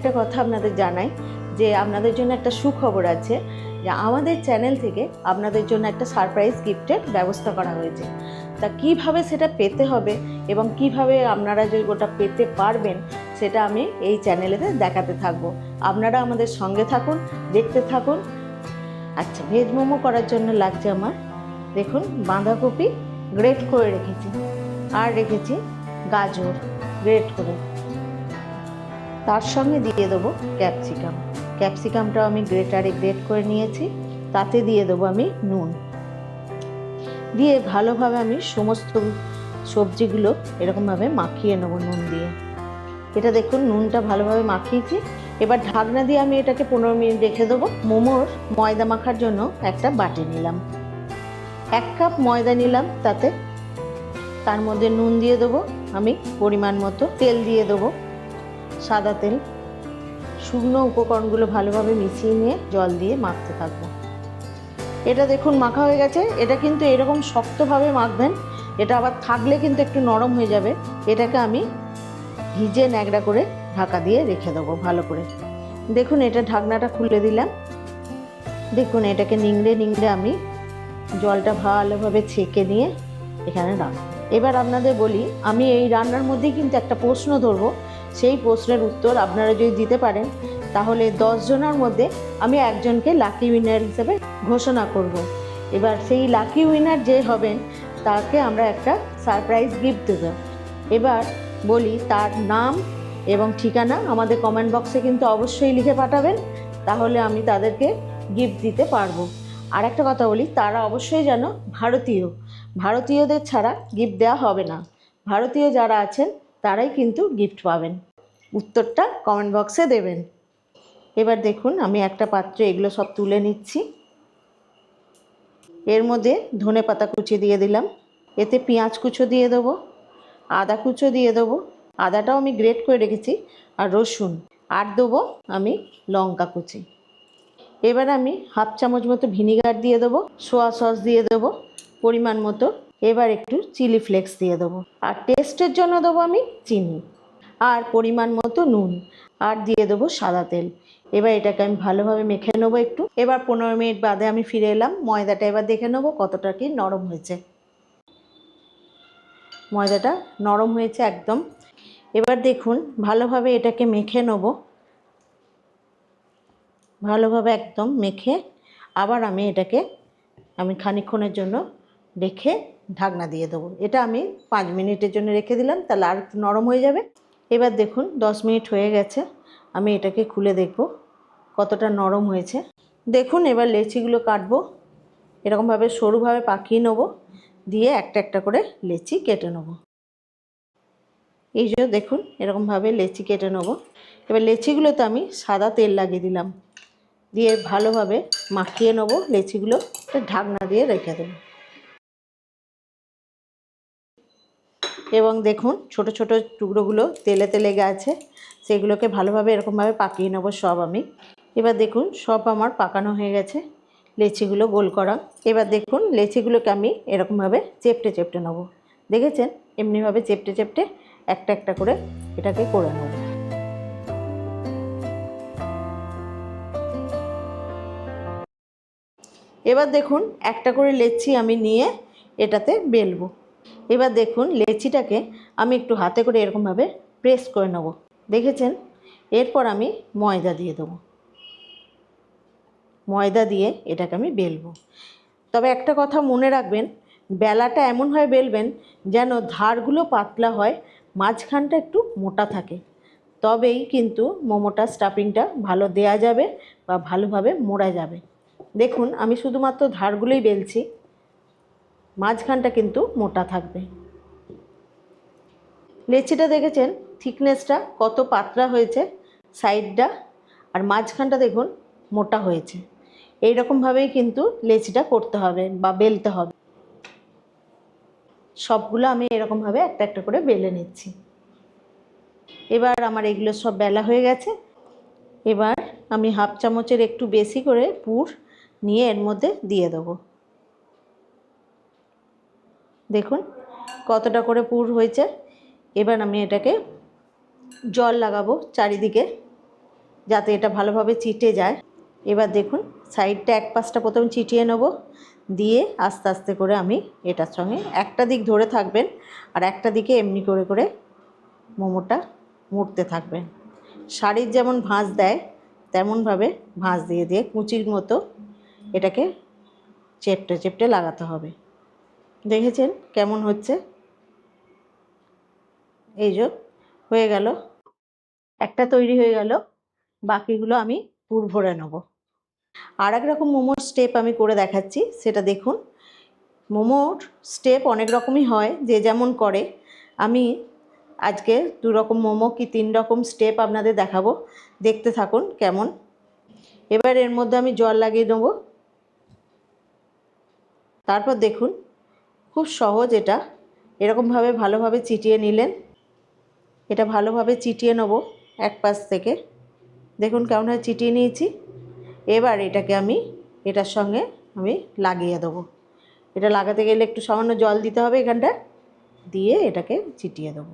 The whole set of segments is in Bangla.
একটা কথা আপনাদের জানাই যে আপনাদের জন্য একটা সুখবর আছে যে আমাদের চ্যানেল থেকে আপনাদের জন্য একটা সারপ্রাইজ গিফটের ব্যবস্থা করা হয়েছে। তা কিভাবে সেটা পেতে হবে এবং কিভাবে আপনারা যে ওটা পেতে পারবেন সেটা আমি এই চ্যানেলেতে দেখাতে থাকবো। আপনারা আমাদের সঙ্গে থাকুন, দেখতে থাকুন। আচ্ছা, ভেজ মোমো করার জন্য লাগছে আমার, দেখুন, বাঁধাকপি গ্রেট করে রেখেছি, আর রেখেছি গাজর গ্রেট করে। তার সঙ্গে দিয়ে দেবো ক্যাপসিকাম। ক্যাপসিকামটাও আমি গ্রেটারে গ্রেট করে নিয়েছি। তাতে দিয়ে দেবো আমি নুন, দিয়ে ভালোভাবে আমি সমস্ত সবজিগুলো এরকমভাবে মাখিয়ে নেবো নুন দিয়ে। এটা দেখুন নুনটা ভালোভাবে মাখিয়েছি। এবার ঢাকনা দিয়ে আমি এটাকে 15 মিনিট রেখে দেবো। মোমোর ময়দা মাখার জন্য একটা বাটি নিলাম, 1 কাপ ময়দা নিলাম। তার মধ্যে নুন দিয়ে দেবো আমি পরিমাণ মতো, তেল দিয়ে দেবো সাদা তেল। শুকনো উপকরণগুলো ভালোভাবে মিশিয়ে নিয়ে জল দিয়ে মাখতে থাকবো। এটা দেখুন মাখা হয়ে গেছে। এটা কিন্তু এরকম শক্তভাবে মাখবেন, এটা আবার থাকলে কিন্তু একটু নরম হয়ে যাবে। এটাকে আমি ভিজে ন্যাকড়া করে ঢাকা দিয়ে রেখে দেবো ভালো করে। দেখুন এটা ঢাকনাটা খুলে দিলাম। দেখুন এটাকে নিংড়ে নিংড়ে আমি জলটা ভালোভাবে ছেঁকে নিয়ে এখানে রাখবো। এবার আপনাদের বলি, আমি এই রান্নার মধ্যেই কিন্তু একটা প্রশ্ন ধরবো। সেই প্রশ্নের উত্তর আপনারা যদি দিতে পারেন তাহলে 10 জনের মধ্যে আমি একজনকে লাকি উইনার হিসেবে ঘোষণা করব। এবার সেই লাকি উইনার যে হবেন তাকে আমরা একটা সারপ্রাইজ গিফট দেব। এবার বলি, তার নাম এবং ঠিকানা আমাদের কমেন্ট বক্সে কিন্তু অবশ্যই লিখে পাঠাবেন, তাহলে আমি তাদেরকে গিফট দিতে পারবো। আর একটা কথা বলি, তারা অবশ্যই যেন ভারতীয়দের ছাড়া গিফট দেওয়া হবে না। ভারতীয় যারা আছেন তারাই কিন্তু গিফট পাবেন। উত্তরটা কমেন্ট বক্সে দেবেন। এবার দেখুন আমি একটা পাত্রে এগুলো সব তুলে নিচ্ছি। এর মধ্যে ধনেপাতা কুচি দিয়ে দিলাম, এতে পেঁয়াজ কুচো দিয়ে দেবো, আদা কুচো দিয়ে দেবো, আদাটাও আমি গ্রেট করে রেখেছি, আর রসুন, আর দেবো আমি লঙ্কা কুচি। এবার আমি 1/2 চামচ মতো ভিনিগার দিয়ে দেবো, সোয়া সস দিয়ে দেবো পরিমাণ মতো। এবার একটু চিলি ফ্লেক্স দিয়ে দেবো, আর টেস্টের জন্য দেবো আমি চিনি, আর পরিমাণ মতো নুন, আর দিয়ে দেবো সাদা তেল। এবার এটাকে আমি ভালোভাবে মেখে নেবো একটু। এবার 15 মিনিট বাদে আমি ফিরে এলাম। ময়দাটা এবার দেখে নেবো কতটা কি নরম হয়েছে। ময়দাটা নরম হয়েছে একদম। এবার দেখুন ভালোভাবে এটাকে মেখে নেবো, ভালোভাবে একদম মেখে আবার আমি এটাকে খানিকক্ষণের জন্য রেখে ঢাকনা দিয়ে দেবো। এটা আমি 5 মিনিটের জন্য রেখে দিলাম, তাহলে আর একটু নরম হয়ে যাবে। এবার দেখুন 10 মিনিট হয়ে গেছে, আমি এটাকে খুলে দেখব কতটা নরম হয়েছে। দেখুন এবার লেচিগুলো কাটবো, এরকমভাবে সরুভাবে পাকিয়ে নেবো, দিয়ে একটা একটা করে লেচি কেটে নেবো। এই যে দেখুন এরকমভাবে লেচি কেটে নেবো। এবার লেচিগুলোতে আমি সাদা তেল লাগিয়ে দিলাম, দিয়ে ভালোভাবে মাখিয়ে নেবো লেচিগুলো। ঢাকনা দিয়ে রেখে দেবো। এবং দেখুন ছোট ছোট টুকরোগুলো তেলে তেলে গেছে, সেগুলোকে ভালোভাবে এরকমভাবে পাকিয়ে নেবো সব আমি। এবার দেখুন সব আমার পাকানো হয়ে গেছে লেচিগুলো গোল করা। এবার দেখুন লেচিগুলোকে আমি এরকমভাবে চেপটে চেপটে নেবো। দেখেছেন এমনিভাবে চেপটে চেপটে একটা একটা করে এটাকে করে নেব। এবার দেখুন একটা করে লেচি আমি নিয়ে এটাতে বেলবো। এবার দেখুন লেচিটাকে আমি একটু হাতে করে এরকমভাবে প্রেস করে নেব, দেখেছেন। এরপর আমি ময়দা দিয়ে দেবো, ময়দা দিয়ে এটাকে আমি বেলবো। তবে একটা কথা মনে রাখবেন, বেলাটা এমনভাবে বেলবেন যেন ধারগুলো পাতলা হয়, মাঝখানটা একটু মোটা থাকে, তবেই কিন্তু মোমোটা স্টাফিংটা ভালো দেয়া যাবে বা ভালোভাবে মোড়া যাবে। দেখুন আমি শুধুমাত্র ধারগুলোই বেলছি, মাঝখানটা কিন্তু মোটা থাকবে। লেচিটা দেখেছেন থিকনেসটা কত পাতলা হয়েছে, সাইডটা আর মাঝখানটা দেখুন মোটা হয়েছে। এই রকমভাবেই কিন্তু লেচিটা করতে হবে বা বেলতে হবে। সবগুলো আমি এরকমভাবে একটা একটা করে বেলে নিচ্ছি। এবার আমার এগুলো সব বেলা হয়ে গেছে। এবার আমি 1/2 চামচের একটু বেশি করে পুর নিয়ে এর মধ্যে দিয়ে দেবো। দেখুন কতটা করে পুর হয়েছে। এবার আমি এটাকে জল লাগাবো চারিদিকে, যাতে এটা ভালোভাবে চিটে যায়। এবার দেখুন সাইডটা এক পাশটা প্রথম চিটিয়ে নেব, দিয়ে আস্তে আস্তে করে আমি এটার সঙ্গে একটা দিক ধরে থাকবেন আর একটা দিকে এমনি করে করে মোমোটা মুড়তে থাকবেন। শাড়ির যেমন ভাঁজ দেয় তেমনভাবে ভাঁজ দিয়ে দিয়ে কুচির মতো এটাকে চেপটে চেপটে লাগাতে হবে। দেখেছেন কেমন হচ্ছে? এই যে হয়ে গেল, একটা তৈরি হয়ে গেল, বাকিগুলো আমি পুর ভরে নেব। আর এক রকম মোমোর স্টেপ আমি করে দেখাচ্ছি, সেটা দেখুন। মোমোর স্টেপ অনেক রকমই হয়, যে যেমন করে। আমি আজকে 2 রকম মোমো কি 3 রকম স্টেপ আপনাদের দেখাবো, দেখতে থাকুন কেমন। এবার এর মধ্যে আমি জল লাগিয়ে নেব। তারপর দেখুন খুব সহজ, এটা এরকমভাবে ভালোভাবে চিটিয়ে নিলেন। এটা ভালোভাবে চিটিয়ে নেব এক পাশ থেকে। দেখুন কেমনভাবে চিটিয়ে নিয়েছি। এবার এটাকে আমি এটার সঙ্গে আমি লাগিয়ে দেবো। এটা লাগাতে গেলে একটু সামান্য জল দিতে হবে এখানটা, দিয়ে এটাকে চিটিয়ে দেবো।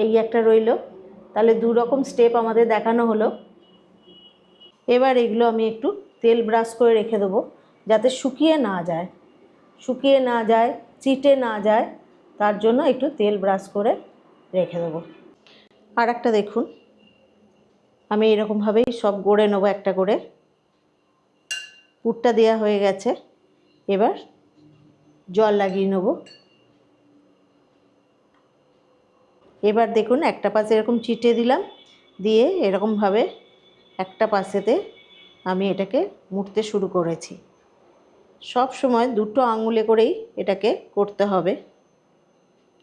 এই একটা রইল, তাহলে 2 রকম স্টেপ আমাদের দেখানো হলো। এবার এগুলো আমি একটু তেল ব্রাশ করে রেখে দেবো, যাতে শুকিয়ে না যায়, চিটে না যায়, তার জন্য একটু তেল ব্রাশ করে রেখে দেবো। আর একটা দেখুন, আমি এরকমভাবেই সব গড়ে নেবো একটা করে। পুরটা দেওয়া হয়ে গেছে, এবার জল লাগিয়ে নেব। এবার দেখুন একটা পাশে এরকম চিটে দিলাম, দিয়ে এরকমভাবে একটা পাশেতে আমি এটাকে মুড়তে শুরু করেছি। সব সময় 2টো আঙুলে করেই এটাকে করতে হবে,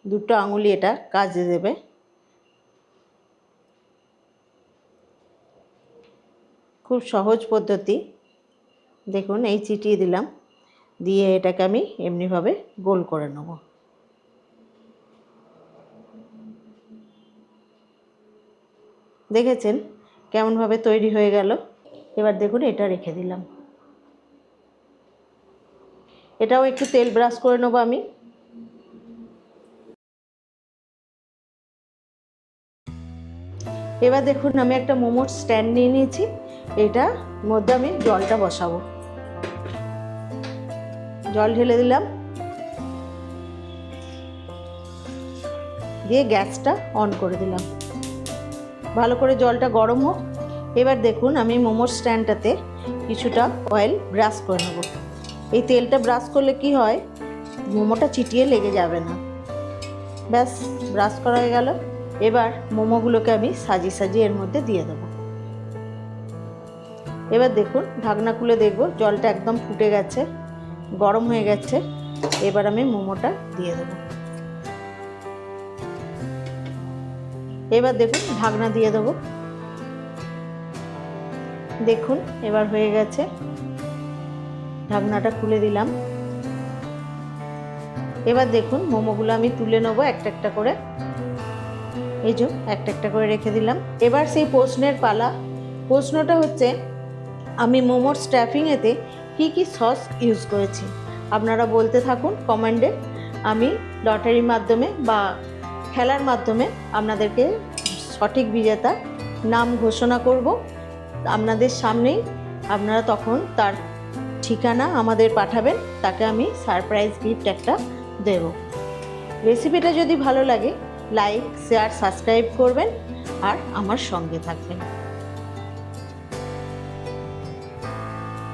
2টো আঙুলি এটা কাজে দেবে। খুব সহজ পদ্ধতি। দেখুন এই চিটিয়ে দিলাম, দিয়ে এটাকে আমি এমনিভাবে গোল করে নেব। দেখেছেন কেমনভাবে তৈরি হয়ে গেল। এবার দেখুন এটা রেখে দিলাম। এটাও একটু তেল ব্রাশ করে নেব আমি। এবার দেখুন আমি একটা মোমোর স্ট্যান্ড নিয়ে নিয়েছি, এটার মধ্যে আমি জলটা বসাবো। জল ঢেলে দিলাম, দিয়ে গ্যাসটা অন করে দিলাম। ভালো করে জলটা গরম হোক। এবার দেখুন আমি মোমোর স্ট্যান্ডটাতে কিছুটা অয়েল ব্রাশ করে নেব। এই তেলটা ব্রাশ করলে কি হয়, মোমোটা চিটিয়ে লেগে যাবে না। ব্যাস, ব্রাশ করা হয়ে গেল। এবার মোমোগুলোকে আমি সাজিয়ে সাজিয়ে এর মধ্যে দিয়ে দেবো। এবার দেখুন ঢাকনা খুলে দেখব, জলটা একদম ফুটে গেছে, গরম হয়ে গেছে। এবার আমি মোমোটা দিয়ে দেবো। এবার দেখুন ঢাকনা দিয়ে দেবো। দেখুন এবার হয়ে গেছে, ঢাকনাটা খুলে দিলাম। এবার দেখুন মোমোগুলো আমি তুলে নেবো একটা একটা করে। এই যে একটা একটা করে রেখে দিলাম। এবার সেই প্রশ্নের পালা। প্রশ্নটা হচ্ছে, আমি মোমোর স্টাফিংয়েতে কি কি সস ইউজ করেছি। আপনারা বলতে থাকুন কমেন্টে। আমি লটারির মাধ্যমে বা খেলার মাধ্যমে আপনাদেরকে সঠিক বিজেতার নাম ঘোষণা করব আপনাদের সামনেই। আপনারা তখন তার ঠিকানা আমাদের পাঠাবেন, তাকে আমি সারপ্রাইজ গিফট একটা দেব। রেসিপিটা যদি ভালো লাগে লাইক, শেয়ার, সাবস্ক্রাইব করবেন আর আমার সঙ্গে থাকবেন।